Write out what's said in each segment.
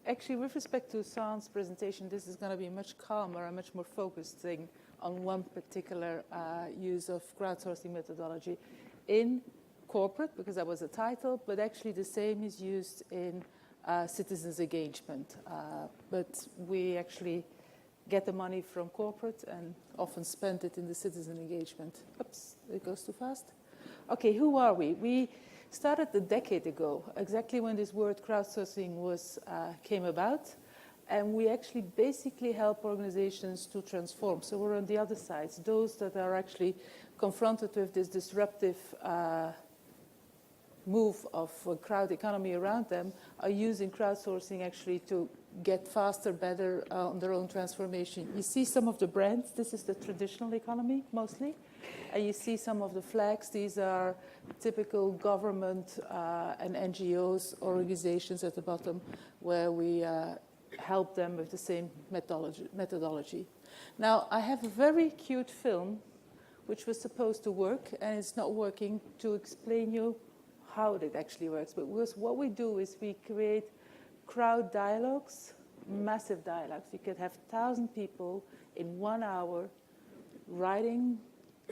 actually, with respect to San's presentation, this is going to be much calmer and much more focused thing on one particular use of crowdsourcing methodology in corporate, because that was a title, but actually the same is used in citizens engagement. But we actually get the money from corporate and often spend it in the citizen engagement. Oops, it goes too fast. Okay, who are we? We started a decade ago, exactly when this word crowdsourcing came about. And we actually basically help organizations to transform. So we're on the other side, those that are actually confronted with this disruptive move of a crowd economy around them are using crowdsourcing actually to get faster, better on their own transformation. You see some of the brands. This is the traditional economy, mostly. And you see some of the flags. These are typical government and NGOs, organizations at the bottom, where we help them with the same methodology. Now, I have a very cute film which was supposed to work, and it's not working, to explain you how it actually works. But what we do is we create crowd dialogues, massive dialogues. You could have 1,000 people in 1 hour writing,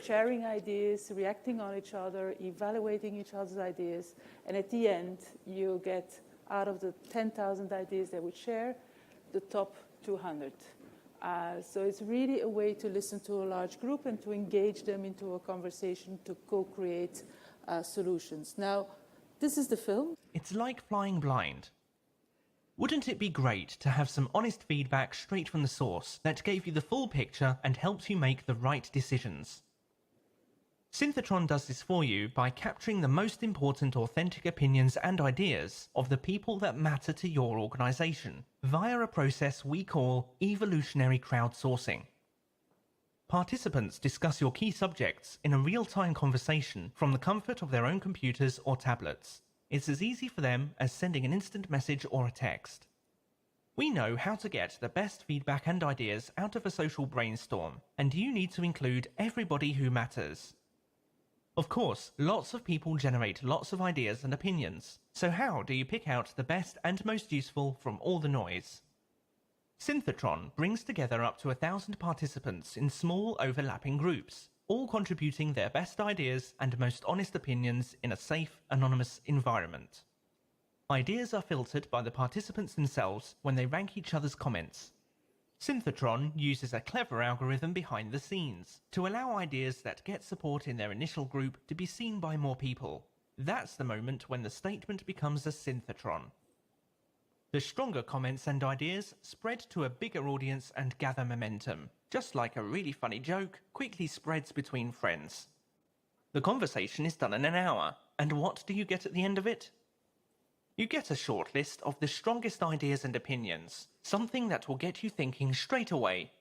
sharing ideas, reacting on each other, evaluating each other's ideas. And at the end, you get, out of the 10,000 ideas they would share, the top 200. So it's really a way to listen to a large group and to engage them into a conversation to co-create solutions. Now, this is the film. It's like flying blind. Wouldn't it be great to have some honest feedback straight from the source that gave you the full picture and helps you make the right decisions? Synthetron does this for you by capturing the most important authentic opinions and ideas of the people that matter to your organization via a process we call Evolutionary Crowdsourcing. Participants discuss your key subjects in a real-time conversation from the comfort of their own computers or tablets. It's as easy for them as sending an instant message or a text. We know how to get the best feedback and ideas out of a social brainstorm, and you need to include everybody who matters. Of course, lots of people generate lots of ideas and opinions, so how do you pick out the best and most useful from all the noise? Synthetron brings together up to 1,000 participants in small overlapping groups, all contributing their best ideas and most honest opinions in a safe, anonymous environment. Ideas are filtered by the participants themselves when they rank each other's comments. Synthetron uses a clever algorithm behind the scenes to allow ideas that get support in their initial group to be seen by more people. That's the moment when the statement becomes a synthetron. The stronger comments and ideas spread to a bigger audience and gather momentum, just like a really funny joke quickly spreads between friends. The conversation is done in an hour, and what do you get at the end of it? You get a short list of the strongest ideas and opinions, something that will get you thinking straight away.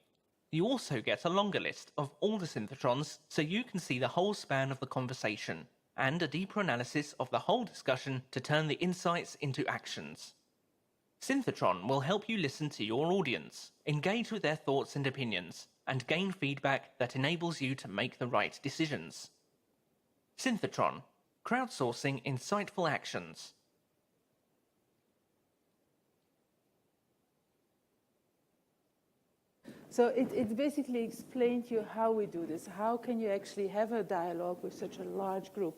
You also get a longer list of all the synthetrons so you can see the whole span of the conversation, and a deeper analysis of the whole discussion to turn the insights into actions. Synthetron will help you listen to your audience, engage with their thoughts and opinions, and gain feedback that enables you to make the right decisions. Synthetron, crowdsourcing insightful actions. So it basically explained to you how we do this. How can you actually have a dialogue with such a large group?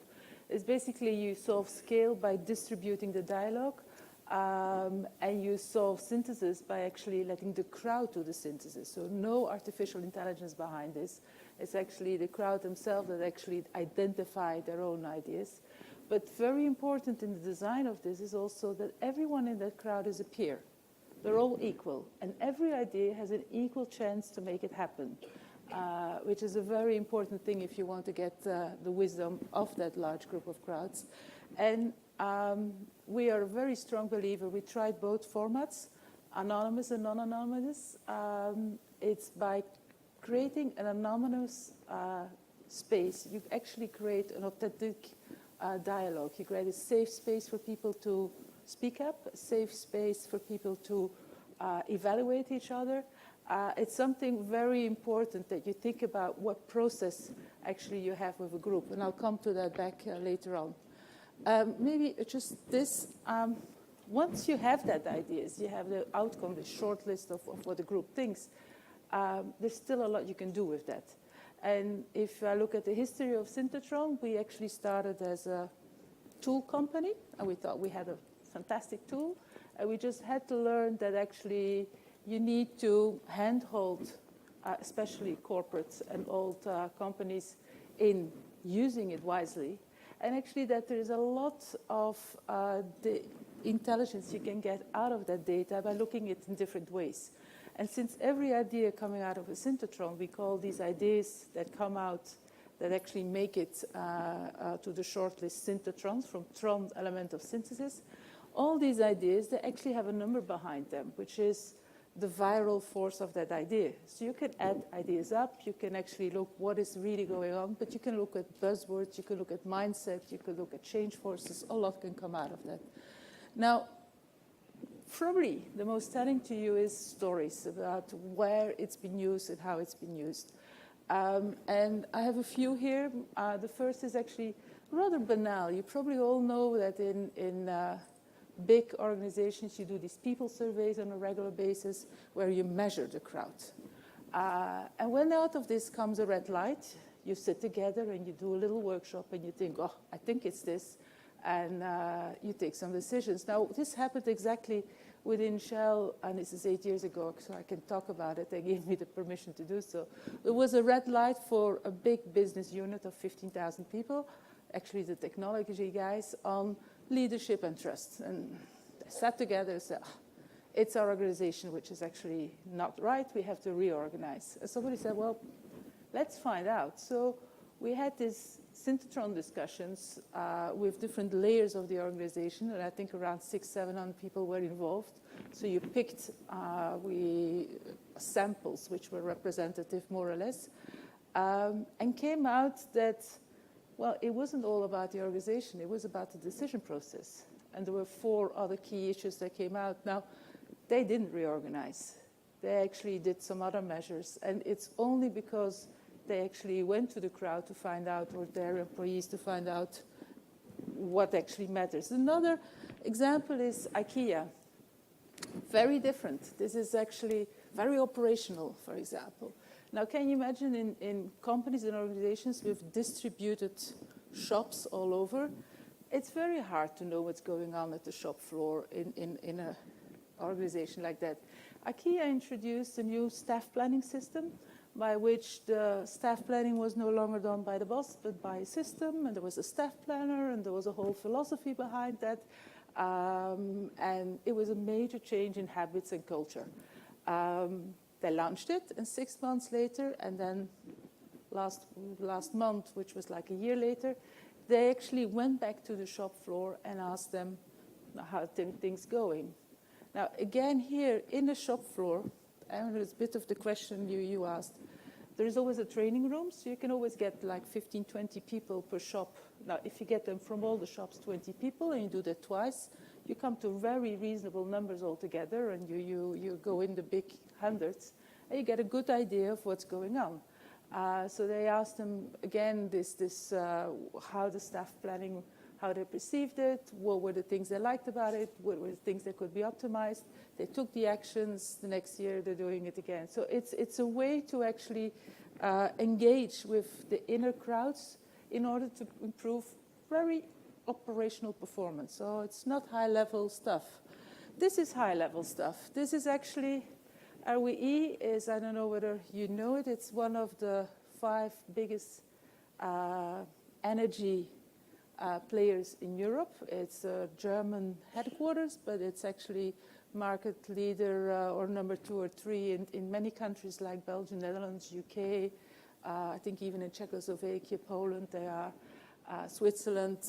It's basically you solve scale by distributing the dialogue, and you solve synthesis by actually letting the crowd do the synthesis. So no artificial intelligence behind this. It's actually the crowd themselves that actually identify their own ideas. But very important in the design of this is also that everyone in that crowd is a peer. They're all equal, and every idea has an equal chance to make it happen, which is a very important thing if you want to get the wisdom of that large group of crowds. And we are a very strong believer. We tried both formats, anonymous and non-anonymous. It's by creating an anonymous space, you actually create an authentic dialogue. You create a safe space for people to speak up, a safe space for people to evaluate each other. It's something very important that you think about what process actually you have with a group, and I'll come to that back later on. Maybe just this. once you have that ideas, you have the outcome, the short list of what the group thinks, there's still a lot you can do with that. And if I look at the history of Synthetron, we actually started as a tool company, and we thought we had a fantastic tool, and we just had to learn that actually you need to handhold, especially corporates and old companies, in using it wisely. And actually that there is a lot of the intelligence you can get out of that data by looking at it in different ways. And since every idea coming out of a synthetron, we call these ideas that come out that actually make it to the shortlist synthetrons, from tron, element of synthesis. All these ideas, they actually have a number behind them, which is the viral force of that idea. So you can add ideas up, you can actually look what is really going on, but you can look at buzzwords, you can look at mindset, you can look at change forces, a lot can come out of that. Now, probably the most telling to you is stories about where it's been used and how it's been used. And I have a few here. The first is actually rather banal. You probably all know that in big organizations, you do these people surveys on a regular basis where you measure the crowd. And when out of this comes a red light, you sit together and you do a little workshop and you think, oh, I think it's this. And you take some decisions. Now, this happened exactly within Shell, and this is 8 years ago, so I can talk about it. They gave me the permission to do so. There was a red light for a big business unit of 15,000 people, actually the technology guys, on leadership and trust. And they sat together and said, it's our organization which is actually not right. We have to reorganize. And somebody said, well, let's find out. So we had these synthetron discussions with different layers of the organization, and I think around 600-700 people were involved. So you picked samples which were representative, more or less, and came out that, well, it wasn't all about the organization. It was about the decision process. And there were 4 other key issues that came out. Now, they didn't reorganize. They actually did some other measures, and it's only because they actually went to the crowd to find out, or their employees to find out what actually matters. Another example is Ikea. Very different. This is actually very operational, for example. Now, can you imagine in companies and organizations with distributed shops all over, it's very hard to know what's going on at the shop floor in an organization like that. Ikea introduced a new staff planning system by which the staff planning was no longer done by the boss, but by a system, and there was a staff planner, and there was a whole philosophy behind that, and it was a major change in habits and culture. They launched it, and 6 months later, and then last month, which was like a year later, they actually went back to the shop floor and asked them how things going. Now, again, here in the shop floor, and it's a bit of the question you asked. There is always a training room, so you can always get like 15, 20 people per shop. Now, if you get them from all the shops, 20 people, and you do that twice, you come to very reasonable numbers altogether, and you go in the big hundreds, and you get a good idea of what's going on. So they asked them, again, how the staff planning, how they perceived it, what were the things they liked about it, what were the things that could be optimized. They took the actions. The next year, they're doing it again. So it's a way to actually engage with the inner crowds in order to improve very operational performance. So it's not high-level stuff. This is high-level stuff. This is actually, RWE is, I don't know whether you know it, it's one of the 5 biggest energy players in Europe. It's a German headquarters, but it's actually market leader or number 2 or 3 in many countries like Belgium, Netherlands, UK, I think even in Czechoslovakia, Poland, they are, Switzerland,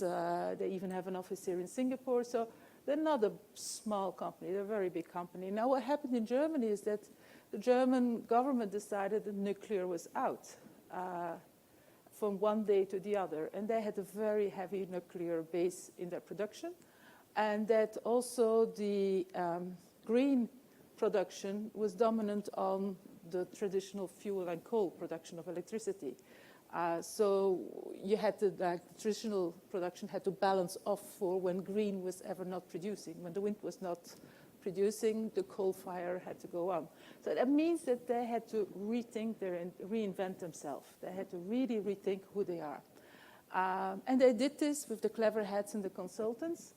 they even have an office here in Singapore. So they're not a small company, they're a very big company. Now what happened in Germany is that the German government decided that nuclear was out from one day to the other. And they had a very heavy nuclear base in their production. And that also the green production was dominant on the traditional fuel and coal production of electricity. So you had to, like, traditional production had to balance off for when green was ever not producing. When the wind was not producing, the coal fire had to go on. So that means that they had to rethink and reinvent themselves. They had to really rethink who they are. And they did this with the clever heads and the consultants,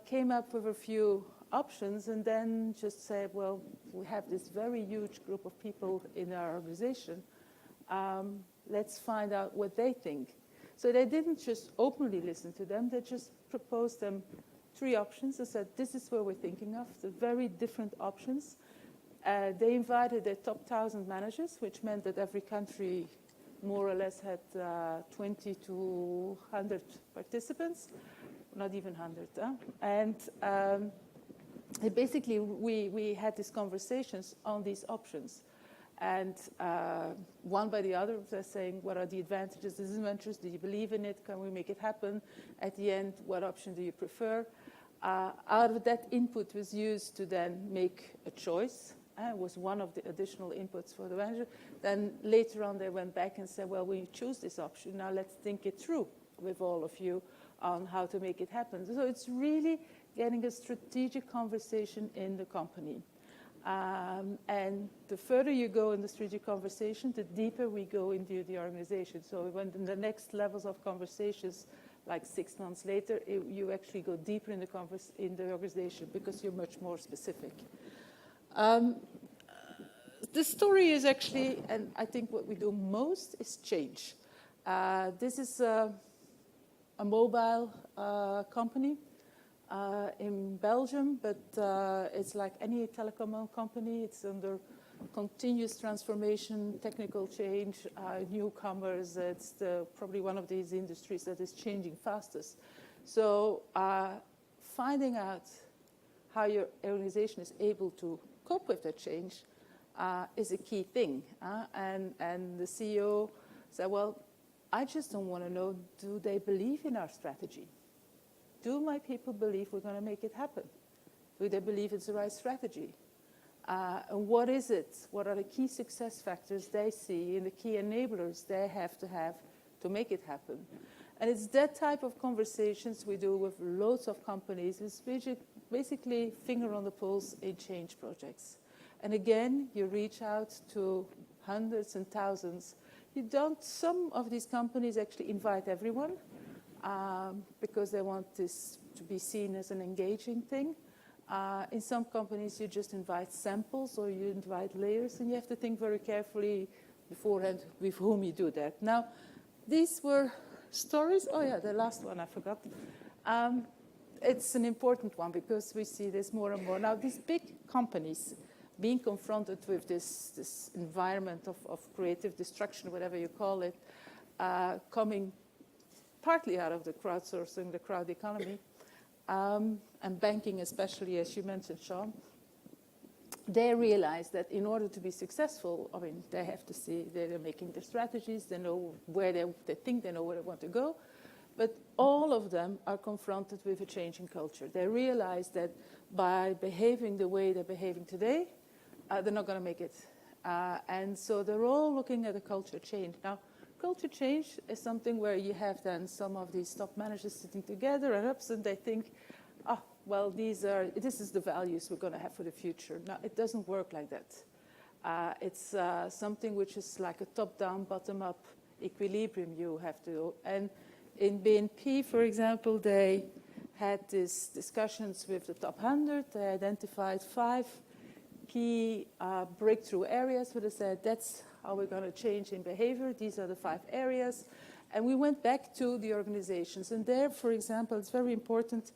came up with a few options, and then just said, well, we have this very huge group of people in our organization. Let's find out what they think. So they didn't just openly listen to them, they just proposed them 3 options and said, this is what we're thinking of, the very different options. They invited their top 1,000 managers, which meant that every country more or less had 20 to 100 participants, not even 100. And basically, we had these conversations on these options. And one by the other, they're saying, what are the advantages, disadvantages? Do you believe in it? Can we make it happen? At the end, what option do you prefer? Out of that input was used to then make a choice. It was one of the additional inputs for the manager. Then later on, they went back and said, well, we choose this option. Now let's think it through with all of you on how to make it happen. So it's really getting a strategic conversation in the company. And the further you go in the strategic conversation, the deeper we go into the organization. So we went in the next levels of conversations, like 6 months later, you actually go deeper in the organization because you're much more specific. The story is actually, and I think what we do most is change. This is a mobile company in Belgium, but it's like any telecom company. It's under continuous transformation, technical change, newcomers. It's probably one of these industries that is changing fastest. So finding out how your organization is able to cope with that change is a key thing. And the CEO said, well, I just don't want to know, do they believe in our strategy? Do my people believe we're going to make it happen? Do they believe it's the right strategy? And what is it? What are the key success factors they see and the key enablers they have to make it happen? And it's that type of conversations we do with loads of companies. It's basically finger on the pulse in change projects. And again, you reach out to hundreds and thousands. Some of these companies actually invite everyone because they want this to be seen as an engaging thing. In some companies, you just invite samples or you invite layers, and you have to think very carefully beforehand with whom you do that. Now, these were stories. Oh, yeah, the last one I forgot. It's an important one because we see this more and more. Now, these big companies being confronted with this environment of creative destruction, whatever you call it, coming partly out of the crowdsourcing, the crowd economy, and banking especially, as you mentioned, Sean, they realize that in order to be successful, I mean, they have to see they're making their strategies, they know where they think they know where they want to go, but all of them are confronted with a change in culture. They realize that by behaving the way they're behaving today, they're not going to make it. And so they're all looking at a culture change. Now, culture change is something where you have then some of these top managers sitting together and they think, well, this is the values we're going to have for the future. Now, it doesn't work like that. It's something which is like a top-down, bottom-up equilibrium you have to. And in BNP, for example, they had these discussions with the top 100. They identified 5 key breakthrough areas where they said, that's how we're going to change in behavior. These are the 5 areas. And we went back to the organizations. And there, for example, it's very important,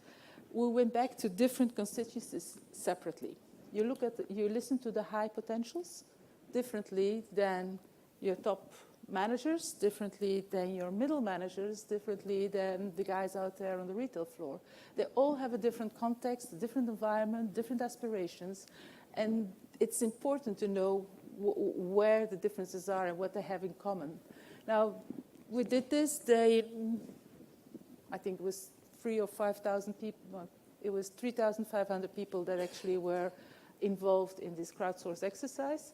we went back to different constituencies separately. You listen to the high potentials differently than your top managers, differently than your middle managers, differently than the guys out there on the retail floor. They all have a different context, a different environment, different aspirations. And it's important to know where the differences are and what they have in common. Now, we did this. I think it was 3,000 or 5,000 people. Well, it was 3,500 people that actually were involved in this crowdsource exercise.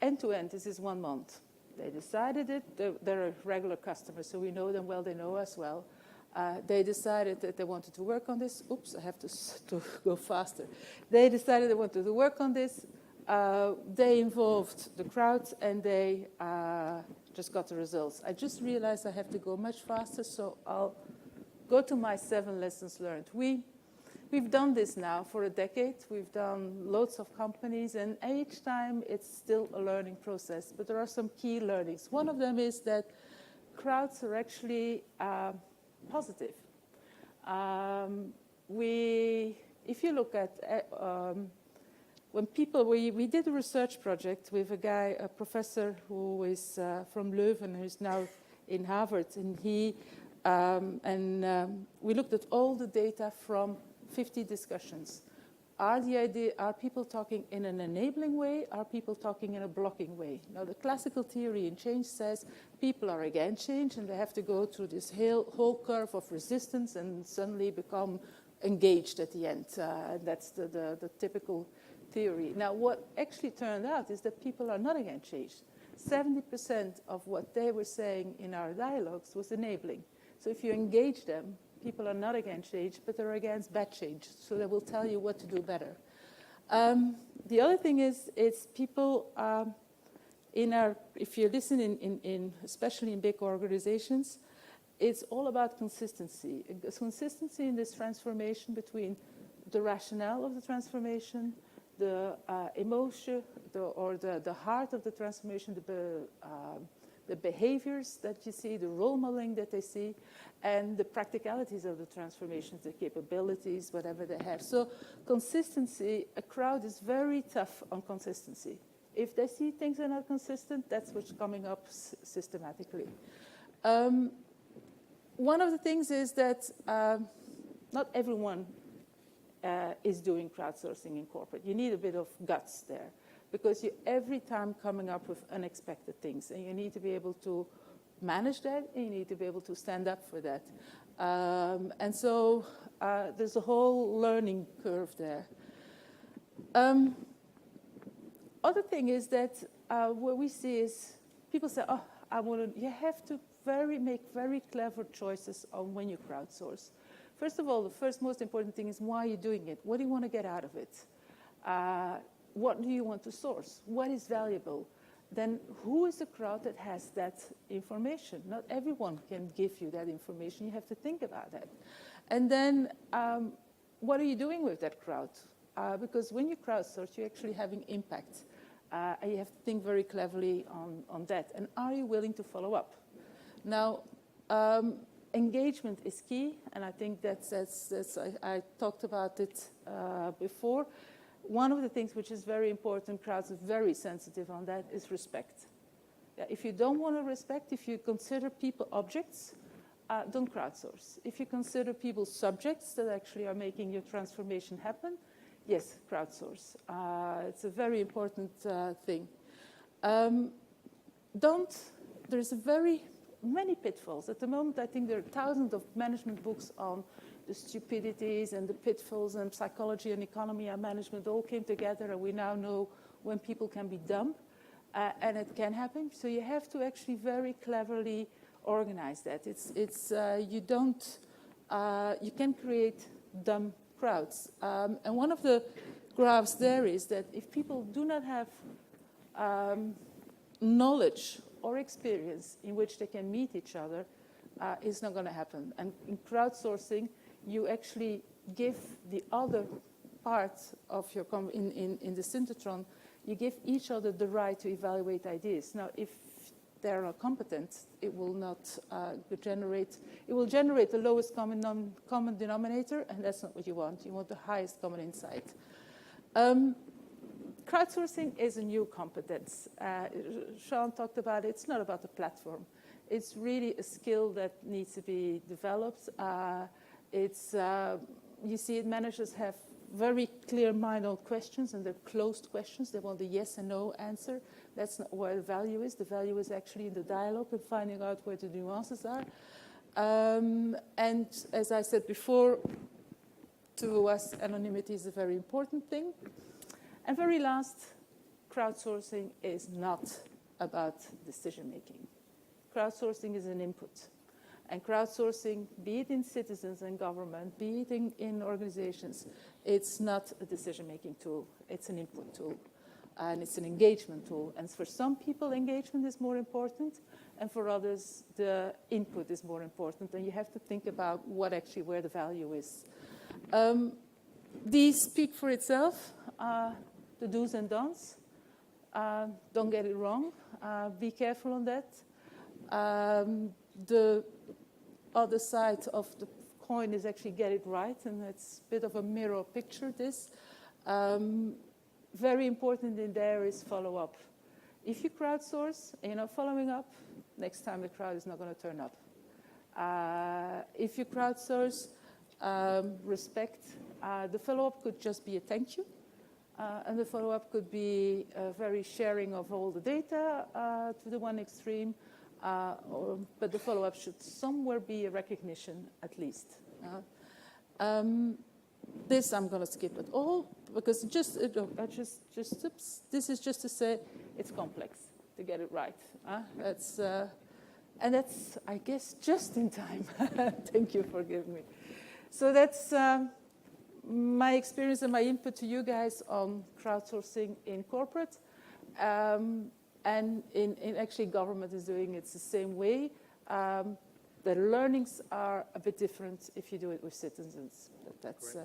End to end, this is 1 month. They decided it. They're a regular customer, so we know them well. They know us well. They decided that they wanted to work on this. Oops, I have to go faster. They decided they wanted to work on this. They involved the crowd, and they just got the results. I just realized I have to go much faster, so I'll go to my 7 lessons learned. We've done this now for a decade. We've done loads of companies, and each time it's still a learning process. But there are some key learnings. One of them is that crowds are actually positive. If you look at when people, we did a research project with a professor who is from Leuven, who's now in Harvard, and we looked at all the data from 50 discussions. Are people talking in an enabling way? Are people talking in a blocking way? Now, the classical theory in change says people are against change, and they have to go through this whole curve of resistance and suddenly become engaged at the end. That's the typical theory. Now, what actually turned out is that people are not against change. 70% of what they were saying in our dialogues was enabling. So if you engage them, people are not against change, but they're against bad change. So they will tell you what to do better. The other thing is people if you listen especially in big organizations, it's all about consistency. It's consistency in this transformation between the rationale of the transformation, the emotion, the heart of the transformation, the behaviors that you see, the role modeling that they see, and the practicalities of the transformations, the capabilities, whatever they have. So consistency, a crowd is very tough on consistency. If they see things are not consistent, that's what's coming up systematically. One of the things is that not everyone is doing crowdsourcing in corporate. You need a bit of guts there, because you're every time coming up with unexpected things, and you need to be able to manage that, and you need to be able to stand up for that. And so there's a whole learning curve there. Other thing is that what we see is people say, oh, you have to make very clever choices on when you crowdsource. First of all, the first most important thing is why you're doing it. What do you want to get out of it? What do you want to source? What is valuable? Then who is the crowd that has that information? Not everyone can give you that information. You have to think about that. And then what are you doing with that crowd? Because when you crowdsource, you're actually having impact. And you have to think very cleverly on that. And are you willing to follow up? Now, engagement is key, and I think I talked about it before. One of the things which is very important, crowds are very sensitive on that, is respect. If you don't want to respect, if you consider people objects, don't crowdsource. If you consider people subjects that actually are making your transformation happen, yes, crowdsource. It's a very important thing. There's many pitfalls. At the moment, I think there are thousands of management books on the stupidities and the pitfalls, and psychology and economy and management all came together, and we now know when people can be dumb, and it can happen. So you have to actually very cleverly organize that. You can create dumb crowds. And one of the graphs there is that if people do not have knowledge or experience in which they can meet each other, it's not going to happen. And in crowdsourcing, you actually give the other parts of your in the Synthetron, you give each other the right to evaluate ideas. Now, if they're not competent, it will not generate. It will generate the lowest common denominator, and that's not what you want. You want the highest common insight. Crowdsourcing is a new competence. Sean talked about it. It's not about the platform. It's really a skill that needs to be developed. You see, managers have very clear mind on questions, and they're closed questions. They want the yes and no answer. That's not where the value is. The value is actually in the dialogue and finding out where the nuances are. And as I said before, to us, anonymity is a very important thing. And very last, crowdsourcing is not about decision-making. Crowdsourcing is an input. And crowdsourcing, be it in citizens and government, be it in organizations, it's not a decision-making tool. It's an input tool. And it's an engagement tool. And for some people, engagement is more important. And for others, the input is more important. And you have to think about where the value is. These speak for itself, the do's and don'ts. Don't get it wrong. Be careful on that. The other side of the coin is actually get it right, and it's a bit of a mirror picture, this. Very important in there is follow-up. If you crowdsource and you're not following up, next time the crowd is not going to turn up. If you crowdsource, respect, the follow-up could just be a thank you. And the follow-up could be a very sharing of all the data to the one extreme. But the follow-up should somewhere be a recognition, at least. This I'm going to skip it all because this is just to say it's complex to get it right. And that's, I guess, just in time. Thank you for giving me. So that's my experience and my input to you guys on crowdsourcing in corporate. And in actually government is doing it the same way. The learnings are a bit different if you do it with citizens. But that's.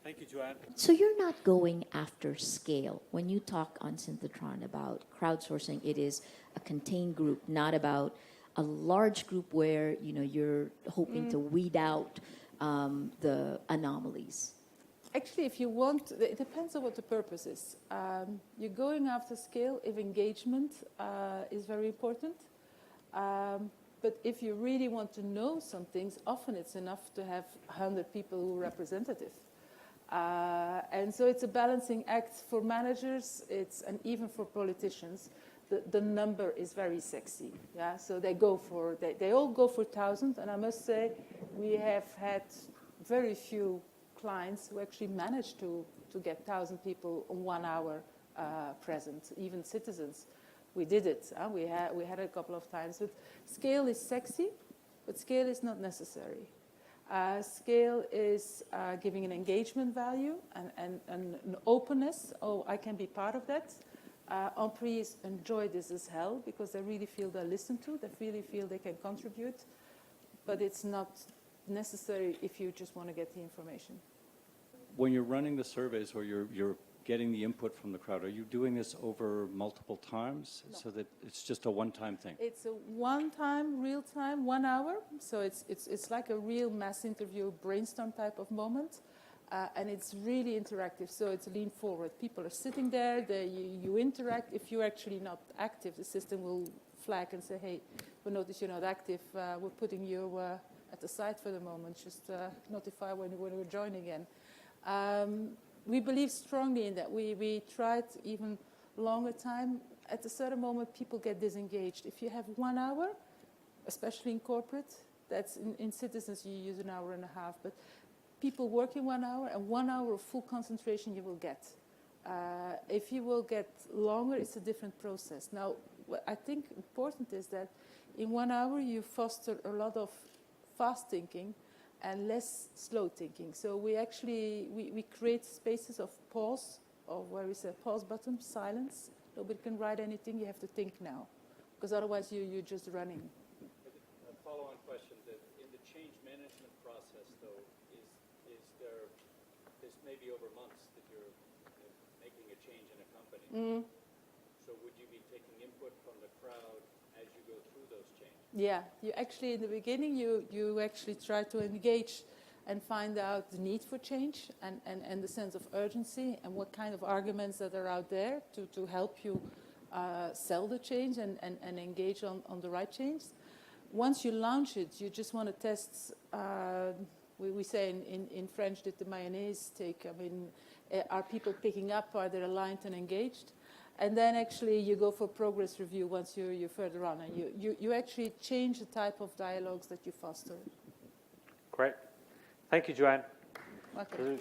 Thank you, Joanne. So you're not going after scale. When you talk on Synthetron about crowdsourcing, it is a contained group, not about a large group where you're hoping to weed out the anomalies. Actually, if you want, it depends on what the purpose is. You're going after scale if engagement is very important. But if you really want to know some things, often it's enough to have 100 people who are representative. And so it's a balancing act for managers, and even for politicians. The number is very sexy. Yeah, so they all go for 1,000. And I must say, we have had very few clients who actually managed to get 1,000 people in 1 hour present, even citizens. We did it. We had it a couple of times. But scale is sexy, but scale is not necessary. Scale is giving an engagement value and an openness. Oh, I can be part of that. Employees enjoy this as hell because they really feel they're listened to. They really feel they can contribute. But it's not necessary if you just want to get the information. When you're running the surveys or you're getting the input from the crowd, are you doing this over multiple times so that it's just a one-time thing? It's a one-time, real-time, 1 hour. So it's like a real mass interview, brainstorm type of moment. And it's really interactive, so it's lean forward. People are sitting there, you interact. If you're actually not active, the system will flag and say, hey, we notice you're not active. We're putting you at the side for the moment. Just notify when we're joining again. We believe strongly in that. We tried even longer time. At a certain moment, people get disengaged. If you have 1 hour, especially in corporate, that's in citizens, you use an hour and a half. But people work in 1 hour, and 1 hour of full concentration you will get. If you will get longer, it's a different process. Now, what I think important is that in 1 hour, you foster a lot of fast thinking and less slow thinking. So we actually, we create spaces of pause, or where we say pause button, silence. Nobody can write anything, you have to think now. Because otherwise you're just running. A follow-on question, in the change management process, though, is there, this may be over months that you're making a change in a company. So would you be taking input from the crowd as you go through those changes? Yeah, you actually, in the beginning, you actually try to engage and find out the need for change and the sense of urgency and what kind of arguments that are out there to help you sell the change and engage on the right change. Once you launch it, you just want to test, we say in French, did the mayonnaise take? I mean, are people picking up? Are they aligned and engaged? And then actually you go for progress review once you're further on, and you actually change the type of dialogues that you foster. Great. Thank you, Joanne. Okay.